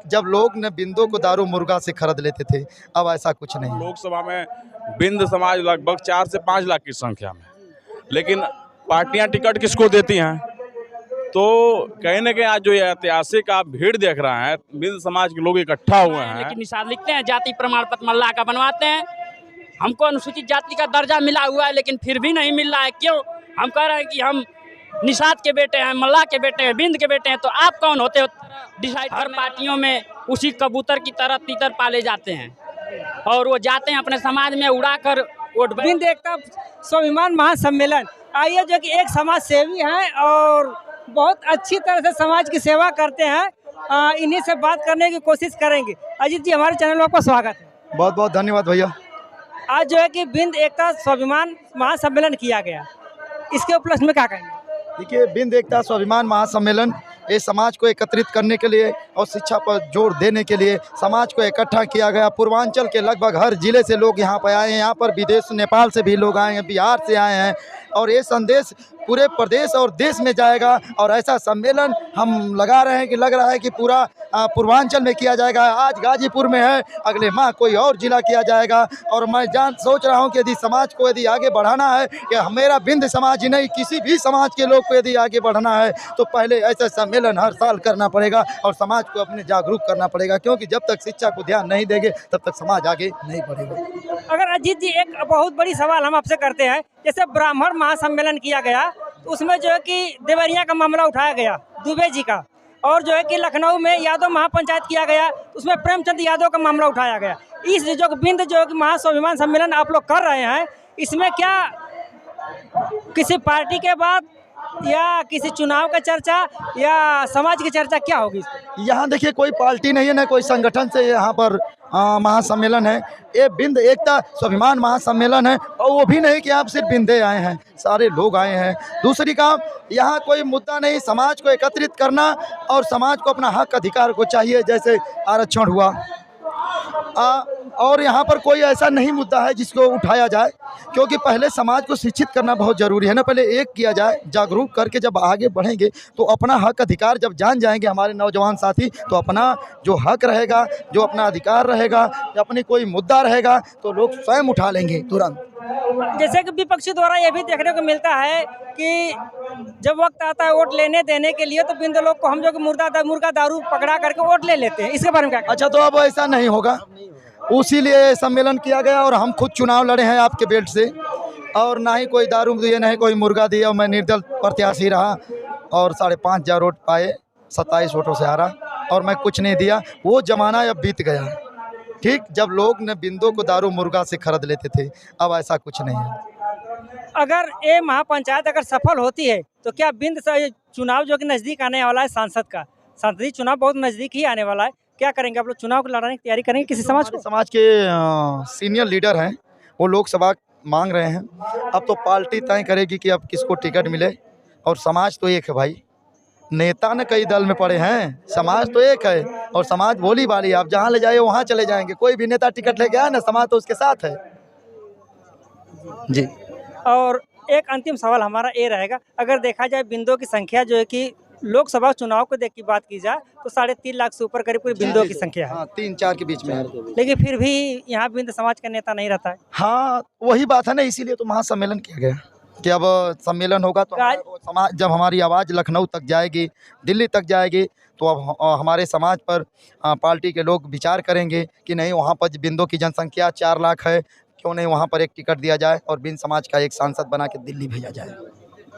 जब लोग ने बिंदों को दारू मुर्गा से खरीद लेते थे, अब ऐसा कुछ नहीं। लोकसभा में बिंद समाज लगभग 4 से 5 लाख की संख्या में, लेकिन पार्टियां टिकट किसको देती हैं? तो कहीं ना कहीं आज जो ये ऐतिहासिक आप भीड़ देख रहे हैं, बिंद समाज के लोग इकट्ठा हुए हैं। लेकिन निषाद लिखते हैं जाति प्रमाण पत्र मल्लाह का बनवाते हैं। हमको अनुसूचित जाति का दर्जा मिला हुआ है, लेकिन फिर भी नहीं मिल रहा है। क्यों? हम कह रहे हैं कि हम निषाद के बेटे हैं, मल्लाह के बेटे हैं, बिंद के बेटे हैं, तो आप कौन होते हो डिसाइड? हर पार्टियों में उसी कबूतर की तरह तीतर पाले जाते हैं और वो जाते हैं अपने समाज में उड़ाकर वोट। बिंद एकता स्वाभिमान महासम्मेलन आइए, जो कि एक समाज सेवी हैं और बहुत अच्छी तरह से समाज की सेवा करते हैं। इन्हीं से बात करने की कोशिश करेंगे। अजीत जी, हमारे चैनल में आपका स्वागत है। बहुत बहुत धन्यवाद भैया। आज जो है कि बिंद एकता स्वाभिमान महासम्मेलन किया गया, इसके उपलक्ष्य में क्या कहेंगे? देखिए, बिंद एकता स्वाभिमान महासम्मेलन ये समाज को एकत्रित करने के लिए और शिक्षा पर जोर देने के लिए समाज को इकट्ठा किया गया। पूर्वांचल के लगभग हर जिले से लोग यहाँ पर आए हैं। यहाँ पर विदेश नेपाल से भी लोग आए हैं, बिहार से आए हैं, और ये संदेश पूरे प्रदेश और देश में जाएगा। और ऐसा सम्मेलन हम लगा रहे हैं कि लग रहा है कि पूरा पूर्वांचल में किया जाएगा। आज गाजीपुर में है, अगले माह कोई और जिला किया जाएगा। और मैं सोच रहा हूं कि यदि समाज को यदि आगे बढ़ाना है, कि मेरा बिंद समाज ही नहीं, किसी भी समाज के लोग को यदि आगे बढ़ाना है, तो पहले ऐसा सम्मेलन हर साल करना पड़ेगा और समाज को अपने जागरूक करना पड़ेगा। क्योंकि जब तक शिक्षा को ध्यान नहीं देंगे तब तक समाज आगे नहीं बढ़ेगा। अगर अजीत जी, एक बहुत बड़ी सवाल हम आपसे करते हैं, जैसे ब्राह्मण महासम्मेलन किया गया तो उसमें जो है कि देवरिया का मामला उठाया गया, दुबे जी का, और जो है कि लखनऊ में यादव महापंचायत किया गया, उसमें प्रेमचंद यादव का मामला उठाया गया। इस जो बिंद जो कि महास्वाभिमान सम्मेलन आप लोग कर रहे हैं, इसमें क्या किसी पार्टी के बाद या किसी चुनाव का चर्चा या समाज की चर्चा क्या होगी? यहाँ देखिए, कोई पार्टी नहीं है, ना कोई संगठन से यहाँ पर महासम्मेलन है। ये बिंद एकता स्वाभिमान महासम्मेलन है, और वो भी नहीं कि आप सिर्फ बिंदे आए हैं, सारे लोग आए हैं। दूसरी काम, यहाँ कोई मुद्दा नहीं, समाज को एकत्रित करना और समाज को अपना हक अधिकार को चाहिए, जैसे आरक्षण हुआ। और यहाँ पर कोई ऐसा नहीं मुद्दा है जिसको उठाया जाए, क्योंकि पहले समाज को शिक्षित करना बहुत ज़रूरी है ना। पहले एक किया जाए, जागरूक करके जब आगे बढ़ेंगे तो अपना हक अधिकार जब जान जाएंगे हमारे नौजवान साथी, तो अपना जो हक रहेगा, जो अपना अधिकार रहेगा, अपनी कोई मुद्दा रहेगा, तो लोग स्वयं उठा लेंगे तुरंत। जैसे कि विपक्षी द्वारा ये भी देखने को मिलता है कि जब वक्त आता है वोट लेने देने के लिए, तो बिंद लोग को हम जो मुर्गा दारू पकड़ा करके वोट ले लेते हैं। इसके बारे में क्या? अच्छा, तो अब ऐसा नहीं होगा, उसी लिए सम्मेलन किया गया। और हम खुद चुनाव लड़े हैं आपके बेल्ट से, और ना ही कोई दारू दिए, ना ही कोई मुर्गा दिया। और मैं निर्दल प्रत्याशी रहा और 5,500 वोट पाए, 27 वोटों से हारा, और मैं कुछ नहीं दिया। वो जमाना अब बीत गया, ठीक, जब लोग ने बिंदों को दारू मुर्गा से खरीद लेते थे। अब ऐसा कुछ नहीं है। अगर ये महापंचायत अगर सफल होती है, तो क्या बिंद से चुनाव जो कि नज़दीक आने वाला है, सांसदीय चुनाव बहुत नज़दीक ही आने वाला है, क्या करेंगे आप लोग? चुनाव को लड़ने की तैयारी करेंगे? किसी समाज के सीनियर लीडर हैं, वो लोकसभा मांग रहे हैं। अब तो पार्टी तय करेगी कि अब किसको टिकट मिले, और समाज तो एक है भाई। नेता ने कई दल में पड़े हैं, समाज तो एक है, और समाज बोली बाली, आप जहाँ ले जाए वहाँ चले जाएंगे। कोई भी नेता टिकट लेके आए ना, समाज तो उसके साथ है जी। और एक अंतिम सवाल हमारा ये रहेगा, अगर देखा जाए बिंदों की संख्या जो है कि लोकसभा चुनाव को देख की बात की जाए तो 3.5 लाख से ऊपर करीब बिंदुओं की संख्या है। 3-4 के बीच में है। लेकिन फिर भी यहाँ बिंद समाज का नेता नहीं रहता है। हाँ, वही बात है ना, इसीलिए तो महासम्मेलन किया गया कि अब सम्मेलन होगा तो समाज, जब हमारी आवाज़ लखनऊ तक जाएगी, दिल्ली तक जाएगी, तो अब हमारे समाज पर पार्टी के लोग विचार करेंगे कि नहीं, वहाँ पर बिंदों की जनसंख्या 4 लाख है, क्यों नहीं वहाँ पर एक टिकट दिया जाए और बिंद समाज का एक सांसद बना के दिल्ली भेजा जाए।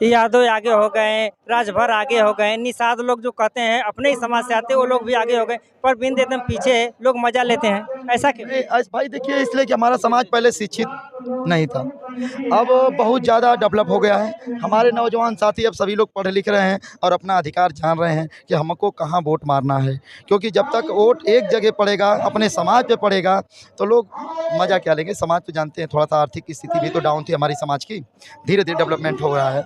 यादव आगे हो गए, राजभर आगे हो गए, निषाद लोग जो कहते हैं अपने ही समाज से आते हैं, वो लोग भी आगे हो गए, पर बिंद एकदम पीछे है, लोग मजा लेते हैं। ऐसा क्यों? भाई देखिए, इसलिए कि हमारा समाज पहले शिक्षित नहीं था, अब बहुत ज़्यादा डेवलप हो गया है। हमारे नौजवान साथी अब सभी लोग पढ़े लिख रहे हैं और अपना अधिकार जान रहे हैं कि हमको कहाँ वोट मारना है। क्योंकि जब तक वोट एक जगह पड़ेगा, अपने समाज पे पड़ेगा, तो लोग मज़ा क्या लेंगे। समाज तो जानते हैं, थोड़ा सा आर्थिक स्थिति भी तो डाउन थी हमारी समाज की, धीरे धीरे डेवलपमेंट हो रहा है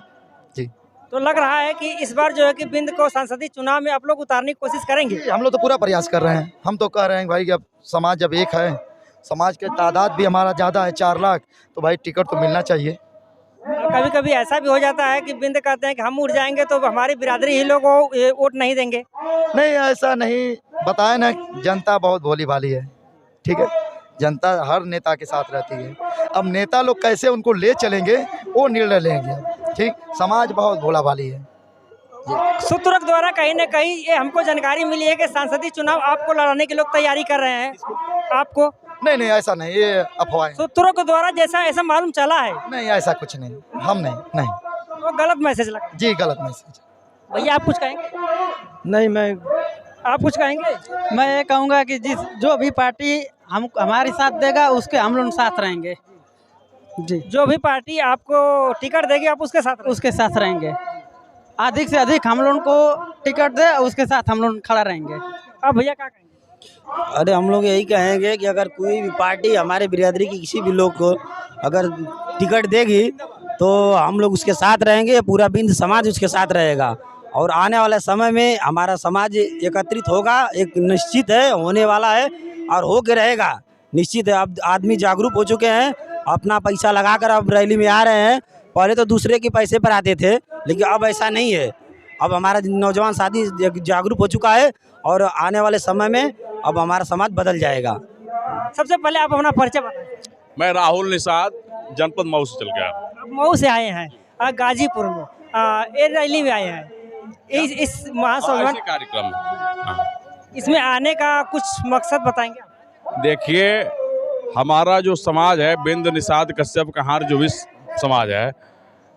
जी। तो लग रहा है कि इस बार जो है कि बिंद को संसदीय चुनाव में आप लोग उतारने की कोशिश करेंगे? हम लोग तो पूरा प्रयास कर रहे हैं। हम तो कह रहे हैं भाई कि अब समाज जब एक है, समाज के तादाद भी हमारा ज़्यादा है, 4 लाख, तो भाई टिकट तो मिलना चाहिए। कभी कभी ऐसा भी हो जाता है कि बिंद कहते हैं कि हम उठ जाएंगे तो हमारी बिरादरी ही लोग वोट नहीं देंगे। नहीं, ऐसा नहीं, बताए ना, जनता बहुत भोली भाली है, ठीक है। जनता हर नेता के साथ रहती है। अब नेता लोग कैसे उनको ले चलेंगे वो निर्णय लेंगे, ठीक। समाज बहुत भोला भाली है। सूत्रों द्वारा कहीं न कहीं ये हमको जानकारी मिली है कि सांसदीय चुनाव आपको लड़ाने के लोग तैयारी कर रहे हैं। आपको नहीं, ऐसा नहीं, ये अफवाह है। सूत्रों के द्वारा जैसा ऐसा मालूम चला है। नहीं, ऐसा कुछ नहीं, हम नहीं। वो गलत मैसेज लगा। जी, गलत मैसेज। भैया आप कुछ कहेंगे? नहीं, आप कुछ कहेंगे? मैं ये कहूँगा कि जो भी पार्टी हमारे साथ देगा उसके हम लोग साथ रहेंगे जी। जो भी पार्टी आपको टिकट देगी आप उसके साथ रहेंगे। अधिक से अधिक हम लोग को टिकट दे उसके साथ हम लोग खड़ा रहेंगे। अब भैया क्या कहेंगे? अरे हम लोग यही कहेंगे कि अगर कोई भी पार्टी हमारे बिरादरी की किसी भी लोग को अगर टिकट देगी तो हम लोग उसके साथ रहेंगे, पूरा बिंद समाज उसके साथ रहेगा। और आने वाले समय में हमारा समाज एकत्रित होगा, एक निश्चित है, होने वाला है और हो के रहेगा, निश्चित है। अब आदमी जागरूक हो चुके हैं, अपना पैसा लगाकर अब रैली में आ रहे हैं। पहले तो दूसरे के पैसे पर आते थे, लेकिन अब ऐसा नहीं है। अब हमारा नौजवान साथी जागरूक हो चुका है और आने वाले समय में अब हमारा समाज बदल जाएगा। सबसे पहले आप अपना परिचय बताएं। मैं राहुल निषाद, जनपद मऊ से चल गया। आप मऊ से आए हैं गाजीपुर में, ये रैली में आए हैं इस महासम्मेलन कार्यक्रम में। इसमें आने का कुछ मकसद बताएंगे? देखिए, हमारा जो समाज है, बिंद निषाद कश्यप कहार जो भी समाज है,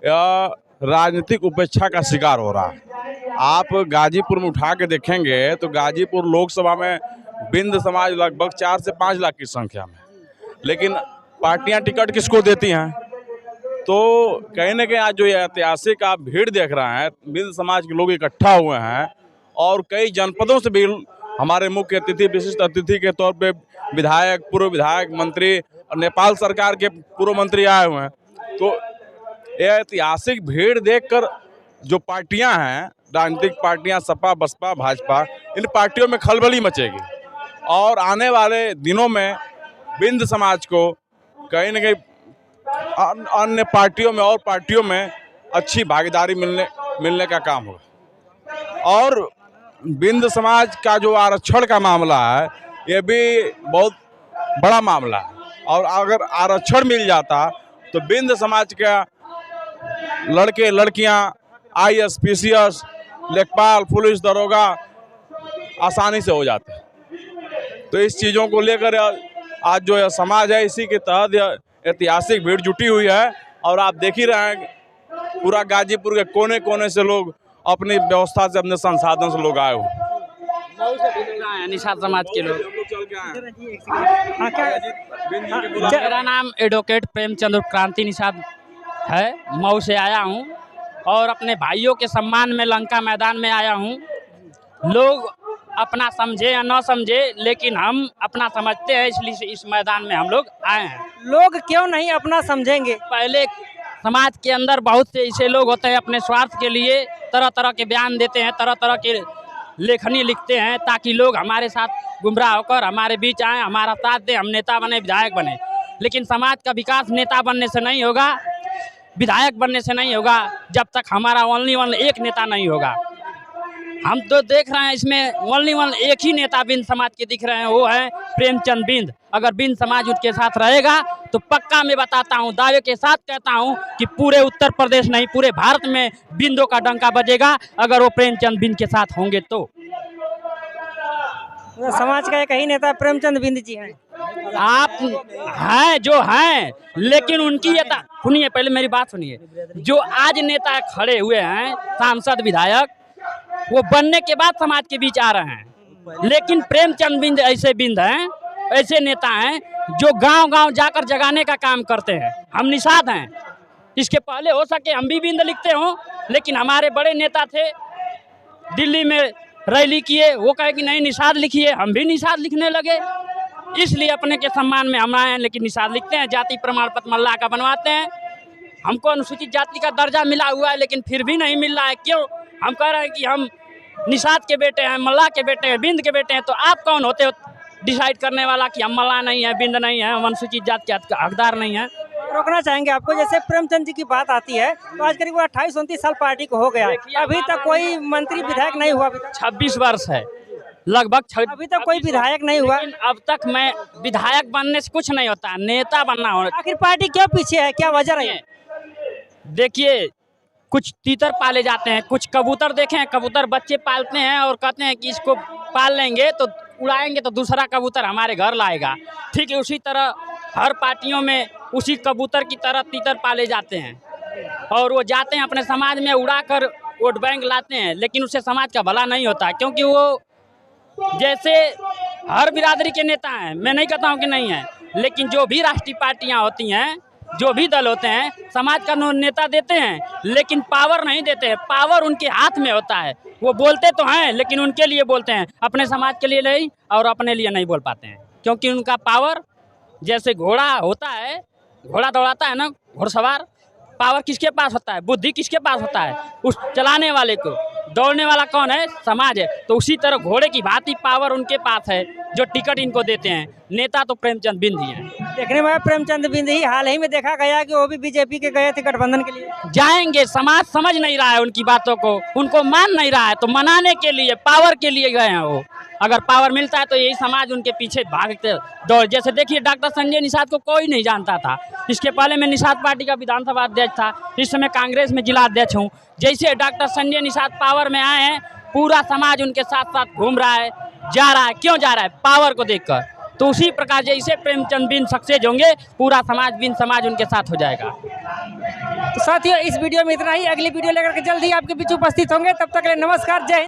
यह राजनीतिक उपेक्षा का शिकार हो रहा है। आप गाजीपुर में उठा के देखेंगे तो गाजीपुर लोकसभा में बिंद समाज लगभग 4 से 5 लाख की संख्या में, लेकिन पार्टियां टिकट किसको देती हैं? तो कहीं ना कहीं आज जो ये ऐतिहासिक आप भीड़ देख रहे हैं, बिंद समाज के लोग इकट्ठा हुए हैं और कई जनपदों से भी हमारे मुख्य अतिथि, विशिष्ट अतिथि के तौर पे विधायक, पूर्व विधायक, मंत्री और नेपाल सरकार के पूर्व मंत्री आए हुए हैं। तो ये ऐतिहासिक भीड़ देखकर जो पार्टियां हैं, राजनीतिक पार्टियां सपा, बसपा, भाजपा, इन पार्टियों में खलबली मचेगी और आने वाले दिनों में बिंद समाज को कहीं न कहीं अन्य पार्टियों में और पार्टियों में अच्छी भागीदारी मिलने का काम होगा। और बिंद समाज का जो आरक्षण का मामला है, ये भी बहुत बड़ा मामला है और अगर आरक्षण मिल जाता तो बिंद समाज का लड़के लड़कियां IAS, PCS, लेखपाल, पुलिस, दरोगा आसानी से हो जाते हैं। तो इस चीज़ों को लेकर आज जो समाज है, इसी के तहत ऐतिहासिक भीड़ जुटी हुई है और आप देख ही रहे हैं पूरा गाजीपुर के कोने कोने से लोग अपनी व्यवस्था से, अपने संसाधन से लोग आए हुए। निषाद समाज के लोग। हाँ, मेरा नाम एडवोकेट प्रेमचंद्र क्रांति निषाद है, मऊ से आया हूँ और अपने भाइयों के सम्मान में लंका मैदान में आया हूँ। लोग अपना समझे या न समझे, लेकिन हम अपना समझते हैं, इसलिए इस मैदान में हम लोग आए हैं। लोग क्यों नहीं अपना समझेंगे? पहले समाज के अंदर बहुत से ऐसे लोग होते हैं, अपने स्वार्थ के लिए तरह तरह के बयान देते हैं, तरह तरह के लेखनी लिखते हैं ताकि लोग हमारे साथ गुमराह होकर हमारे बीच आए, हमारा साथ दें, हम नेता बने, विधायक बने। लेकिन समाज का विकास नेता बनने से नहीं होगा, विधायक बनने से नहीं होगा, जब तक हमारा ओनली वन एक नेता नहीं होगा। हम तो देख रहे हैं इसमें ओनली वन एक ही नेता बिंद समाज के दिख रहे हैं, वो है प्रेमचंद बिंद। अगर बिंद समाज उनके साथ रहेगा तो पक्का मैं बताता हूँ, दावे के साथ कहता हूँ कि पूरे उत्तर प्रदेश नहीं, पूरे भारत में बिंदों का डंका बजेगा अगर वो प्रेमचंद बिंद के साथ होंगे तो। समाज का एक ही नेता प्रेमचंद बिंद जी हैं। आप हैं जो हैं, लेकिन उनकी ये सुनिए, पहले मेरी बात सुनिए। जो आज नेता खड़े हुए हैं, सांसद, विधायक, वो बनने के बाद समाज के बीच आ रहे हैं। लेकिन प्रेमचंद बिंद ऐसे बिंद हैं, ऐसे नेता हैं जो गांव-गांव जाकर जगाने का काम करते हैं। हम निषाद हैं, इसके पहले हो सके हम भी बिंद लिखते हों, लेकिन हमारे बड़े नेता थे, दिल्ली में रैली किए, वो कहे कि नहीं निषाद लिखिए, हम भी निषाद लिखने लगे। इसलिए अपने के सम्मान में हम आए हैं, लेकिन निषाद लिखते हैं। जाति प्रमाण पत्र मल्लाह का बनवाते हैं। हमको अनुसूचित जाति का दर्जा मिला हुआ है, लेकिन फिर भी नहीं मिल रहा है। क्यों? हम कह रहे हैं कि हम निषाद के बेटे हैं, मल्लाह के बेटे हैं, बिंद के बेटे हैं। तो आप कौन होते हो डिसाइड करने वाला कि हम मल्लाह नहीं है, बिंद नहीं है, हम अनुसूचित जाति के हकदार नहीं है? रोकना चाहेंगे आपको, जैसे प्रेमचंद जी की बात आती है तो आज करीब 28-29 साल पार्टी को हो गया, अभी तक कोई मंत्री विधायक नहीं हुआ, 26 वर्ष है लगभग, अभी तक कोई विधायक नहीं हुआ। लेकिन अब तक मैं विधायक बनने से कुछ नहीं होता, नेता बनना हो। आखिर पार्टी क्यों पीछे है, क्या वजह रही है? देखिए, कुछ तीतर पाले जाते हैं, कुछ कबूतर देखे हैं, कबूतर बच्चे पालते हैं और कहते हैं कि इसको पाल लेंगे तो उड़ाएंगे तो दूसरा कबूतर हमारे घर लाएगा। ठीक है, उसी तरह हर पार्टियों में उसी कबूतर की तरह तीतर पाले जाते हैं और वो जाते हैं अपने समाज में उड़ाकर वोट बैंक लाते हैं, लेकिन उससे समाज का भला नहीं होता, क्योंकि वो जैसे हर बिरादरी के नेता हैं, मैं नहीं कहता हूँ कि नहीं है, लेकिन जो भी राष्ट्रीय पार्टियाँ होती हैं, जो भी दल होते हैं, समाज का नेता देते हैं लेकिन पावर नहीं देते हैं। पावर उनके हाथ में होता है, वो बोलते तो हैं लेकिन उनके लिए बोलते हैं, अपने समाज के लिए नहीं और अपने लिए नहीं बोल पाते हैं, क्योंकि उनका पावर जैसे घोड़ा होता है, घोड़ा दौड़ाता है ना घुड़सवार, पावर किसके पास होता है, बुद्धि किसके पास होता है, उस चलाने वाले को। दौड़ने वाला कौन है, समाज है। तो उसी तरह घोड़े की भांति पावर उनके पास है जो टिकट इनको देते हैं। नेता तो प्रेमचंद बिंद ही हैं। देखने में प्रेमचंद बिंद ही हाल ही में देखा गया कि वो भी बीजेपी के गए थे गठबंधन के लिए। जाएंगे, समाज समझ नहीं रहा है उनकी बातों को, उनको मान नहीं रहा है, तो मनाने के लिए, पावर के लिए गए हैं वो। अगर पावर मिलता है तो यही समाज उनके पीछे भागते दौड़। जैसे देखिए, डॉक्टर संजय निषाद को कोई नहीं जानता था, इसके पहले मैं निषाद पार्टी का विधानसभा अध्यक्ष था, इस समय कांग्रेस में जिला अध्यक्ष हूँ। जैसे डॉक्टर संजय निषाद पावर में आए हैं, पूरा समाज उनके साथ साथ घूम रहा है, जा रहा है। क्यों जा रहा है? पावर को देखकर। तो उसी प्रकार जैसे प्रेमचंद बिंद सक्सेस होंगे, पूरा समाज बिंद समाज उनके साथ हो जाएगा। तो साथियों, इस वीडियो में इतना ही। अगली वीडियो लेकर के जल्द ही आपके बीच उपस्थित होंगे, तब तक के लिए नमस्कार, जय हिंद।